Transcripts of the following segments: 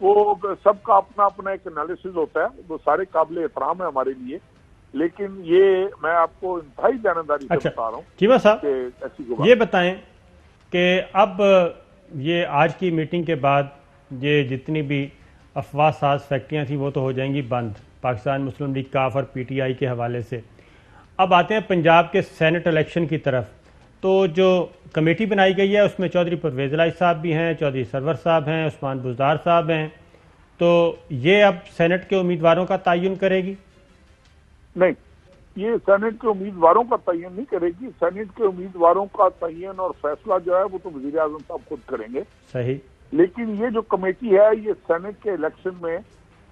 وہ سب کا اپنا اپنا ایک انالیسز ہوتا ہے، وہ سارے قابل احترام ہے ہمارے لیے، لیکن یہ میں آپ کو انتہائی دیانتداری سے بتا رہا ہوں چیمہ صاحب کہ ایسی کوئی یہ بتائیں کہ اب یہ آج کی میٹنگ کے بعد یہ جتنی بھی افواہ ساز فیکٹریاں تھیں وہ تو ہو جائیں گی بند، پاکستان مسلم لیگ کاف اور پی ٹی آئی کے حوالے سے۔ اب آتے ہیں پنجاب کے سینٹ الیکشن کی طرف، تو جو کمیٹی بنائی گئی ہے اس میں چودھری پرویز الہی صاحب بھی ہیں، چودھری سرور صاحب ہیں، عثمان بزدار صاحب ہیں، تو یہ اب سینٹ کے امیدواروں کا تعین کرے گی؟ نہیں، یہ سینٹ کے امیدواروں کا تعین نہیں کرے گی، سینٹ کے امیدواروں کا تعین اور فیصلہ جو ہے وہ تو وزیر اعظم صاحب خود کریں گے۔ صحیح۔ لیکن یہ جو کمیٹی ہے یہ سینٹ کے الیکشن میں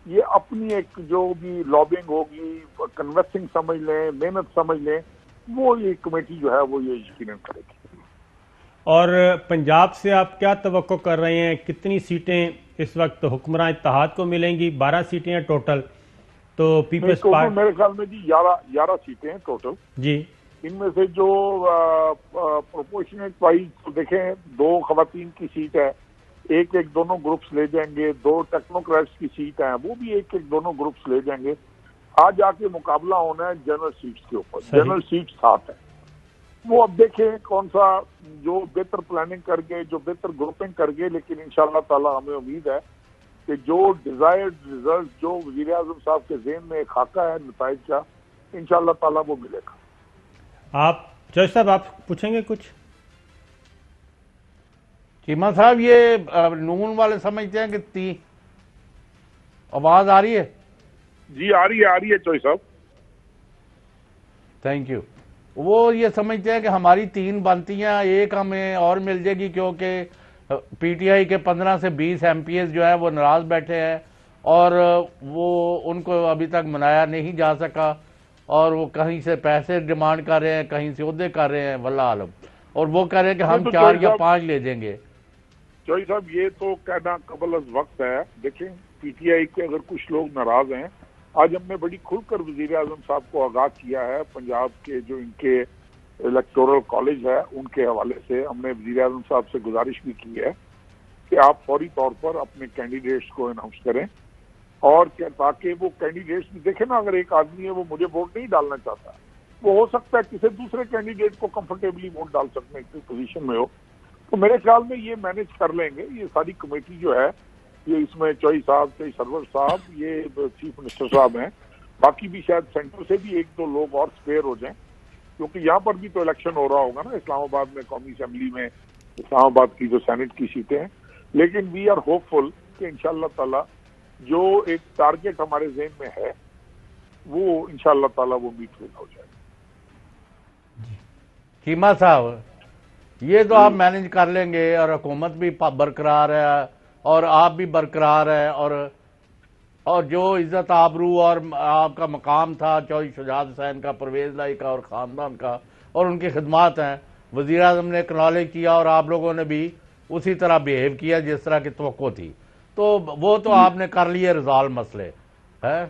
یہ اپنی ایک جو بھی لابنگ ہوگی، کنوینسنگ سمجھ لیں، محنت سمجھ لیں، وہ یہ کمیٹی جو ہے وہ یہ یقیناً کرے گی۔ اور پنجاب سے آپ کیا توقع کر رہے ہیں؟ کتنی سیٹیں اس وقت حکمراں اتحاد کو ملیں گی؟ 12 سیٹیں ہیں ٹوٹل، تو پیپلز پارٹی میرے خیال میں جی 11 سیٹیں ہیں ٹوٹل جی۔ ان میں سے جو پروپورشنیٹ وائز دیکھیں 2 خواتین کی سیٹ ہے، ایک دونوں گروپس لے جائیں گے، 2 ٹیکنوکریٹس کی سیٹ ہیں وہ بھی ایک دونوں گروپس لے جائیں گے۔ آج آ کے مقابلہ ہونا ہے جنرل سیٹس کے اوپر، جنرل سیٹ 7 ہیں، وہ اب دیکھیں کون سا جو بہتر پلاننگ کر گئے، جو بہتر گروپنگ کر گئے، لیکن انشاءاللہ تعالی ہمیں امید ہے کہ جو ڈیزائرڈ ریزلٹ جو وزیر اعظم صاحب کے ذہن میں ایک خاکہ ہے نتائج کا، انشاءاللہ تعالی وہ ملے گا۔ آپ جج صاحب آپ پوچھیں گے کچھ؟ چیمہ صاحب یہ نون والے سمجھتے ہیں کہ آواز آ رہی ہے؟ جی آ رہی ہے چوئی صاحب۔ Thank you. وہ یہ سمجھتے ہیں کہ ہماری 3 بنتی ہیں، ایک ہمیں اور مل جائے گی کیونکہ پی ٹی آئی کے 15 سے 20 ایم پی ایز جو ہے وہ ناراض بیٹھے ہیں اور وہ ان کو ابھی تک منایا نہیں جا سکا، اور وہ کہیں سے پیسے ڈیمانڈ کر رہے ہیں، کہیں سے عہدے کر رہے ہیں، واللہ عالم، اور وہ کہہ رہے ہیں کہ ہم 4 یا 5 لے دیں گے۔ چوئی صاحب یہ تو کہنا قبل از وقت ہے، دیکھیں پی ٹی آئی کے اگر کچھ لوگ ناراض ہیں، آج ہم نے بڑی کھل کر وزیر اعظم صاحب کو آگاہ کیا ہے، پنجاب کے جو ان کے الیکٹورل کالج ہے ان کے حوالے سے ہم نے وزیر اعظم صاحب سے گزارش بھی کی ہے کہ آپ فوری طور پر اپنے کینڈیڈیٹس کو اناؤنس کریں، اور تاکہ وہ کینڈیڈیٹس بھی دیکھیں نا، اگر ایک آدمی ہے وہ مجھے ووٹ نہیں ڈالنا چاہتا، وہ ہو سکتا ہے کسی دوسرے کینڈیڈیٹ کو کمفرٹیبلی ووٹ ڈال سکنے کی پوزیشن میں ہو، تو میرے خیال میں یہ مینج کر لیں گے۔ یہ ساری کمیٹی جو ہے یہ اس میں چوئی صاحب، چوئی سرور صاحب، یہ چیف منسٹر صاحب ہیں، باقی بھی شاید سینٹر سے بھی 1-2 لوگ اور اسپیئر ہو جائیں، کیونکہ یہاں پر بھی تو الیکشن ہو رہا ہوگا نا اسلام آباد میں، قومی اسمبلی میں اسلام آباد کی جو سینٹ کی سیٹیں ہیں۔ لیکن وی آر ہوپ فل کہ انشاءاللہ تعالی جو ایک ٹارگٹ ہمارے ذہن میں ہے وہ انشاءاللہ تعالی وہ میٹ ہو جائے گا۔ چیمہ صاحب یہ تو آپ مینج کر لیں گے، اور حکومت بھی برقرار ہے اور آپ بھی برقرار ہے، اور جو عزت آبرو اور آپ کا مقام تھا چودھری شجاعت حسین کا، پرویز الہی کا اور خاندان کا، اور ان کی خدمات ہیں، وزیر اعظم نے اکنالج کیا اور آپ لوگوں نے بھی اسی طرح بیہیو کیا جس طرح کی توقع تھی، تو وہ تو آپ نے کر لیے ریزالو مسئلے ہے۔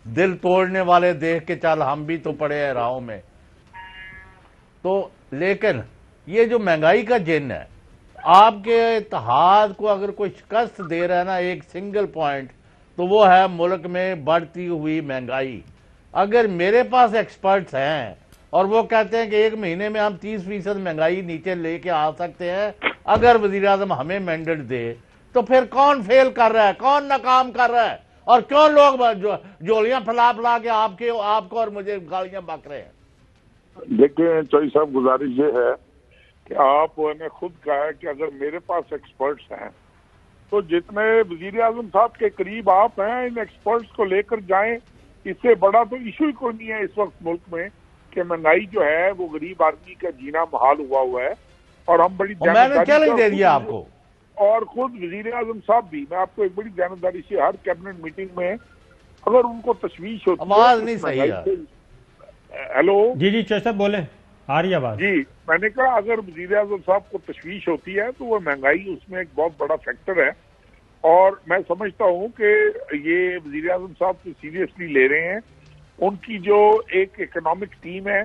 دل توڑنے والے دیکھ کے چل ہم بھی تو پڑے ہیں راہوں میں، تو لیکن یہ جو مہنگائی کا جن ہے، آپ کے اتحاد کو اگر کوئی شکست دے رہا ہے نا ایک سنگل پوائنٹ، تو وہ ہے ملک میں بڑھتی ہوئی مہنگائی۔ اگر میرے پاس ایکسپرٹس ہیں اور وہ کہتے ہیں کہ 1 مہینے میں ہم 30% مہنگائی نیچے لے کے آ سکتے ہیں اگر وزیر اعظم ہمیں مینڈیٹ دے، تو پھر کون فیل کر رہا ہے، کون ناکام کر رہا ہے، اور کیوں لوگ جولیاں پھلا کے آپ کو اور مجھے گالیاں بک رہے ہیں؟ دیکھیں چوئی صاحب، گزارش یہ ہے کہ آپ نے خود کہا ہے کہ اگر میرے پاس ایکسپرٹس ہیں تو جتنے وزیر اعظم صاحب کے قریب آپ ہیں ان ایکسپرٹس کو لے کر جائیں، اس سے بڑا تو ایشو ہی کوئی نہیں ہے اس وقت ملک میں کہ مہنگائی جو ہے وہ غریب آدمی کا جینا محال ہوا ہے، اور ہم بڑی میں نے چیلنج دے دیا آپ کو، اور خود وزیر اعظم صاحب بھی، میں آپ کو ایک بڑی دیانتداری سے ہر کیبنٹ میٹنگ میں اگر ان کو تشویش ہوتی ہے، آواز نہیں صحیح ہے۔ ہیلو جی چوئی صاحب بولیں، آ رہی آواز؟ جی میں نے کہا اگر وزیر اعظم صاحب کو تشویش ہوتی ہے تو وہ مہنگائی اس میں ایک بہت بڑا فیکٹر ہے، اور میں سمجھتا ہوں کہ یہ وزیر اعظم صاحب کو سیریسلی لے رہے ہیں۔ ان کی جو ایک اکنامک ٹیم ہے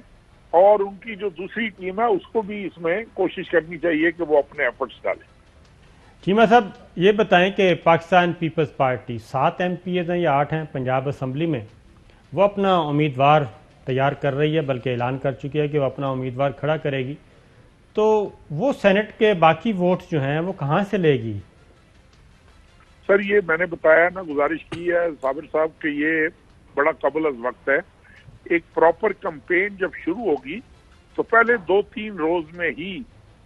اور ان کی جو دوسری ٹیم ہے اس کو بھی اس میں کوشش کرنی چاہیے کہ وہ اپنے ایفرٹس ڈالیں۔ چیمہ صاحب یہ بتائیں کہ پاکستان پیپلز پارٹی 7 MPs ہیں یا 8 ہیں پنجاب اسمبلی میں، وہ اپنا امیدوار تیار کر رہی ہے، بلکہ اعلان کر چکی ہے کہ وہ اپنا امیدوار کھڑا کرے گی، تو وہ سینٹ کے باقی ووٹس جو ہیں وہ کہاں سے لے گی؟ سر یہ میں نے بتایا نا، گزارش کی ہے صابر صاحب کہ یہ بڑا قبل از وقت ہے. ایک پراپر کمپین جب شروع ہوگی تو پہلے 2-3 روز میں ہی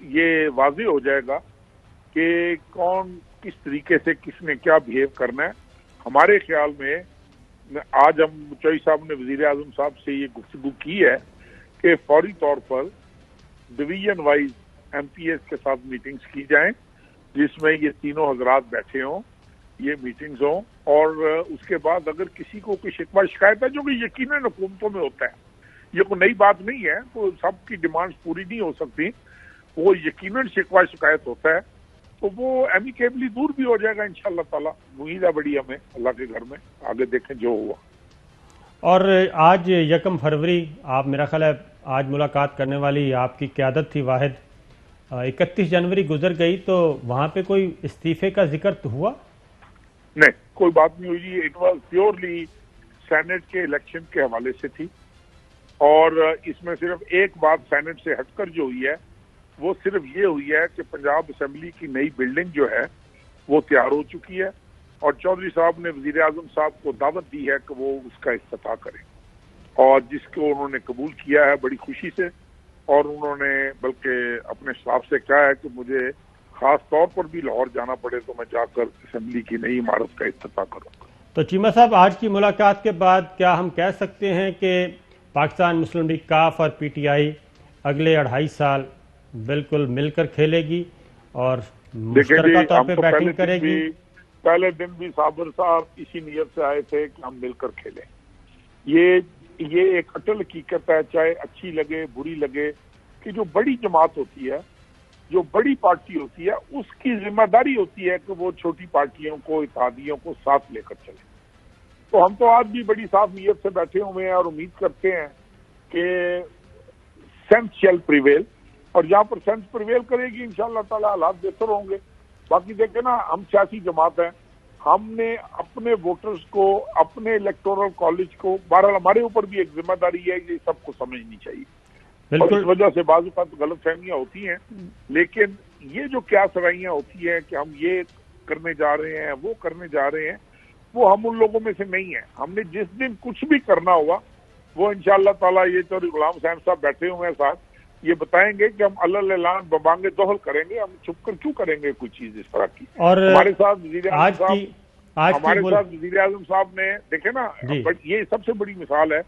یہ واضح ہو جائے گا کہ کون کس طریقے سے کس نے کیا بہیو کرنا ہے. ہمارے خیال میں آج ہم چوئی صاحب نے وزیر اعظم صاحب سے یہ گفتگو کی ہے کہ فوری طور پر ڈویژن وائز MPs کے ساتھ میٹنگز کی جائیں، جس میں یہ تینوں حضرات بیٹھے ہوں، یہ میٹنگز ہوں، اور اس کے بعد اگر کسی کو کوئی شکوہ شکایت ہے، جو کہ یقیناً حکومتوں میں ہوتا ہے، یہ کوئی نئی بات نہیں ہے، تو سب کی ڈیمانڈز پوری نہیں ہو سکتی، وہ یقیناً شکوہ شکایت ہوتا ہے، تو وہ ایمیکیبلی دور بھی ہو جائے گا انشاءاللہ تعالیٰ. امید ہے بڑی ہمیں اللہ کے گھر میں، آگے دیکھیں جو ہوا. اور آج 1 فروری آپ میرا خیال ہے آج ملاقات کرنے والی آپ کی قیادت تھی واحد، 31 جنوری گزر گئی، تو وہاں پہ کوئی استعفے کا ذکر تو ہوا؟ نہیں، کوئی بات نہیں ہوئی. اٹ واز پیورلی سینٹ کے الیکشن کے حوالے سے تھی، اور اس میں صرف ایک بات سینٹ سے ہٹ کر جو ہوئی ہے وہ صرف یہ ہوئی ہے کہ پنجاب اسمبلی کی نئی بلڈنگ جو ہے وہ تیار ہو چکی ہے، اور چودھری صاحب نے وزیر اعظم صاحب کو دعوت دی ہے کہ وہ اس کا افتتاح کریں، اور جس کو انہوں نے قبول کیا ہے بڑی خوشی سے، اور انہوں نے بلکہ اپنے اسٹاف سے کہا ہے کہ مجھے خاص طور پر بھی لاہور جانا پڑے تو میں جا کر اسمبلی کی نئی عمارت کا افتتاح کروں گا. تو چیمہ صاحب آج کی ملاقات کے بعد کیا ہم کہہ سکتے ہیں کہ پاکستان مسلم لیگ کاف اور PTI اگلے 2.5 سال بالکل مل کر کھیلے گی اور مشترکہ طور پہ بیٹنگ کرے گی؟ پہلے دن بھی صابر صاحب اسی نیت سے آئے تھے کہ ہم مل کر کھیلیں. یہ ایک اٹل حقیقت ہے، چاہے اچھی لگے بری لگے، کہ جو بڑی جماعت ہوتی ہے، جو بڑی پارٹی ہوتی ہے، اس کی ذمہ داری ہوتی ہے کہ وہ چھوٹی پارٹیوں کو، اتحادیوں کو ساتھ لے کر چلے. تو ہم تو آج بھی بڑی صاف نیت سے بیٹھے ہوئے ہیں اور امید کرتے ہیں کہ سینس شیل پریویل، اور جہاں پر سینس پریویل کرے گی انشاءاللہ تعالی حالات بہتر ہوں گے. باقی دیکھیں نا، ہم سیاسی جماعت ہیں، ہم نے اپنے ووٹرز کو، اپنے الیکٹورل کالج کو، بہرحال ہمارے اوپر بھی ایک ذمہ داری ہے، یہ سب کو سمجھنی چاہیے. اور اس وجہ سے بعض اوقات غلط فہمیاں ہوتی ہیں، لیکن یہ جو کیا سرائیاں ہوتی ہیں کہ ہم یہ کرنے جا رہے ہیں، وہ کرنے جا رہے ہیں، وہ ہم ان لوگوں میں سے نہیں ہیں. ہم نے جس دن کچھ بھی کرنا ہوا وہ انشاءاللہ تعالیٰ، یہ چودھری غلام حسین صاحب بیٹھے ہوئے ہیں ساتھ، یہ بتائیں گے کہ ہم اعلان ببانگ دوہل کریں گے. ہم چھپ کر کیوں کریں گے کوئی چیز اس طرح کی؟ اور ہمارے ساتھ وزیر اعظم صاحب نے دیکھے نا، یہ سب سے بڑی مثال ہے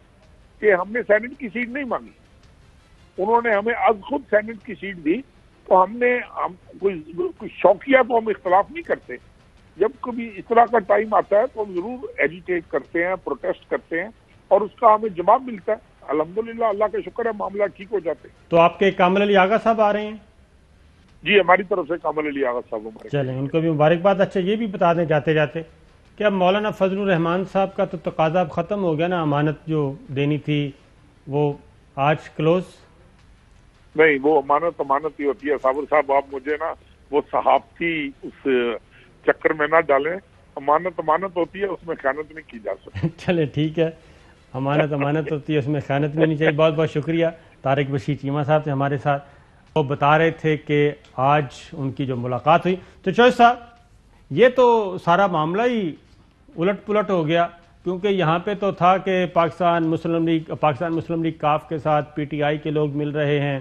کہ ہم نے سینٹ کی سیٹ نہیں مانگی، انہوں نے ہمیں از خود سینٹ کی سیٹ دی. تو ہم کوئی شوقیہ تو ہم اختلاف نہیں کرتے، جب کبھی اس طرح کا ٹائم آتا ہے تو ہم ضرور ایجیٹیٹ کرتے ہیں، پروٹیسٹ کرتے ہیں، اور اس کا ہمیں جواب ملتا ہے. الحمدللہ اللہ کا شکر ہے، معاملہ ٹھیک ہو جاتے ہیں. تو آپ کے کامل علی آغا صاحب آ رہے ہیں؟ جی، ہماری طرف سے کامل علی آغا صاحب ہمارے. چلیں، ان کو بھی مبارکباد. اچھا یہ بھی بتا دیں جاتے جاتے کہ اب مولانا فضل الرحمان صاحب کا تو تقاضا اب ختم ہو گیا نا، امانت جو دینی تھی وہ آج کلوز؟ نہیں، وہ امانت ہی ہوتی ہے صابر صاحب. آپ مجھے نا وہ صحافتی اس چکر میں نہ ڈالیں. امانت ہوتی ہے، اس میں خیانت نہیں کی جا سکتی. چلے ٹھیک ہے، امانت ہوتی ہے، اس میں خیانت بھی نہیں چاہیے. بہت بہت شکریہ طارق بشیر چیمہ صاحب سے ہمارے ساتھ. وہ بتا رہے تھے کہ آج ان کی جو ملاقات ہوئی، تو چوہدری صاحب یہ تو سارا معاملہ ہی الٹ پلٹ ہو گیا، کیونکہ یہاں پہ تو تھا کہ پاکستان مسلم لیگ کاف کے ساتھ PTI کے لوگ مل رہے ہیں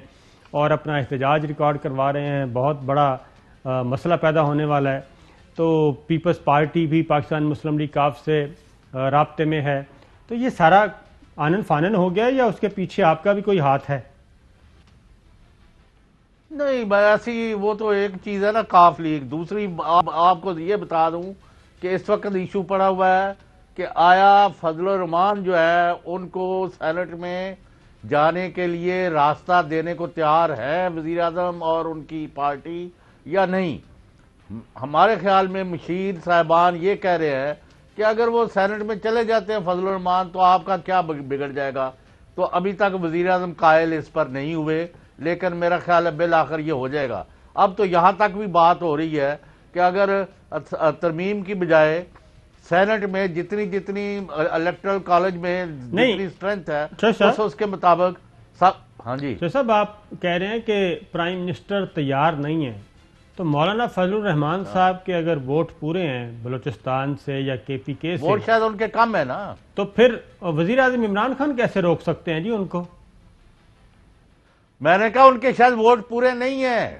اور اپنا احتجاج ریکارڈ کروا رہے ہیں، بہت بڑا مسئلہ پیدا ہونے والا ہے. تو پیپلز پارٹی بھی پاکستان مسلم لیگ کاف سے رابطے میں ہے. تو یہ سارا آنن فانن ہو گیا یا اس کے پیچھے آپ کا بھی کوئی ہاتھ ہے؟ نہیں، ایسی وہ تو ایک چیز ہے نا کاف لیگ. دوسری آپ کو یہ بتا دوں کہ اس وقت ایشو پڑا ہوا ہے کہ آیا فضل الرحمان جو ہے ان کو سینٹ میں جانے کے لیے راستہ دینے کو تیار ہے وزیر اعظم اور ان کی پارٹی یا نہیں. ہمارے خیال میں مشیر صاحبان یہ کہہ رہے ہیں کہ اگر وہ سینٹ میں چلے جاتے ہیں فضل الرحمان تو آپ کا کیا بگڑ جائے گا. تو ابھی تک وزیر اعظم قائل اس پر نہیں ہوئے، لیکن میرا خیال ہے بالآخر یہ ہو جائے گا. اب تو یہاں تک بھی بات ہو رہی ہے کہ اگر ترمیم کی بجائے سینٹ میں جتنی الیکٹرل کالج میں جتنی اسٹرینتھ ہے اس کے مطابق ہاں جی صاحب آپ کہہ رہے ہیں کہ پرائم منسٹر تیار نہیں ہے، تو مولانا فضل الرحمان صاحب کے اگر ووٹ پورے ہیں بلوچستان سے یا کے پی کے سے، ووٹ شاید ان کے کم ہے نا، تو پھر وزیر اعظم عمران خان کیسے روک سکتے ہیں جی ان کو؟ میں نے کہا ان کے شاید ووٹ پورے نہیں ہیں.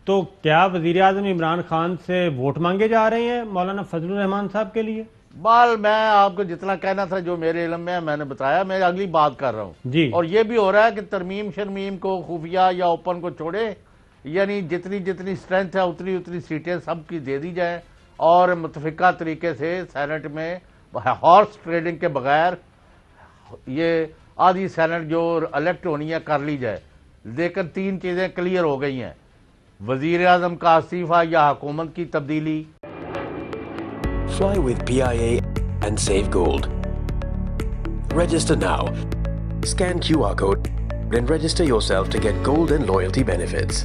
تو کیا وزیر اعظم عمران خان سے ووٹ مانگے جا رہے ہیں مولانا فضل الرحمان صاحب کے لیے؟ بال میں آپ کو جتنا کہنا تھا جو میرے علم میں ہے میں نے بتایا، میں اگلی بات کر رہا ہوں جی. اور یہ بھی ہو رہا ہے کہ ترمیم شرمیم کو خفیہ یا اوپن کو چھوڑے، یعنی جتنی اسٹرینتھ ہے اتنی سیٹیں سب کی دے دی جائیں اور متفقہ طریقے سے سینٹ میں ہارس ٹریڈنگ کے بغیر یہ آدھی سینٹ جو الیکٹ ہونی ہے کر لی جائے. لیکن 3 چیزیں کلیئر ہو گئی ہیں، وزیر اعظم کا استعفیٰ یا حکومت کی تبدیلی. Fly with PIA and save gold. Register now. Scan QR code and register yourself to get gold and loyalty benefits.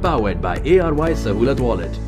Powered by ARY Sahulat Wallet.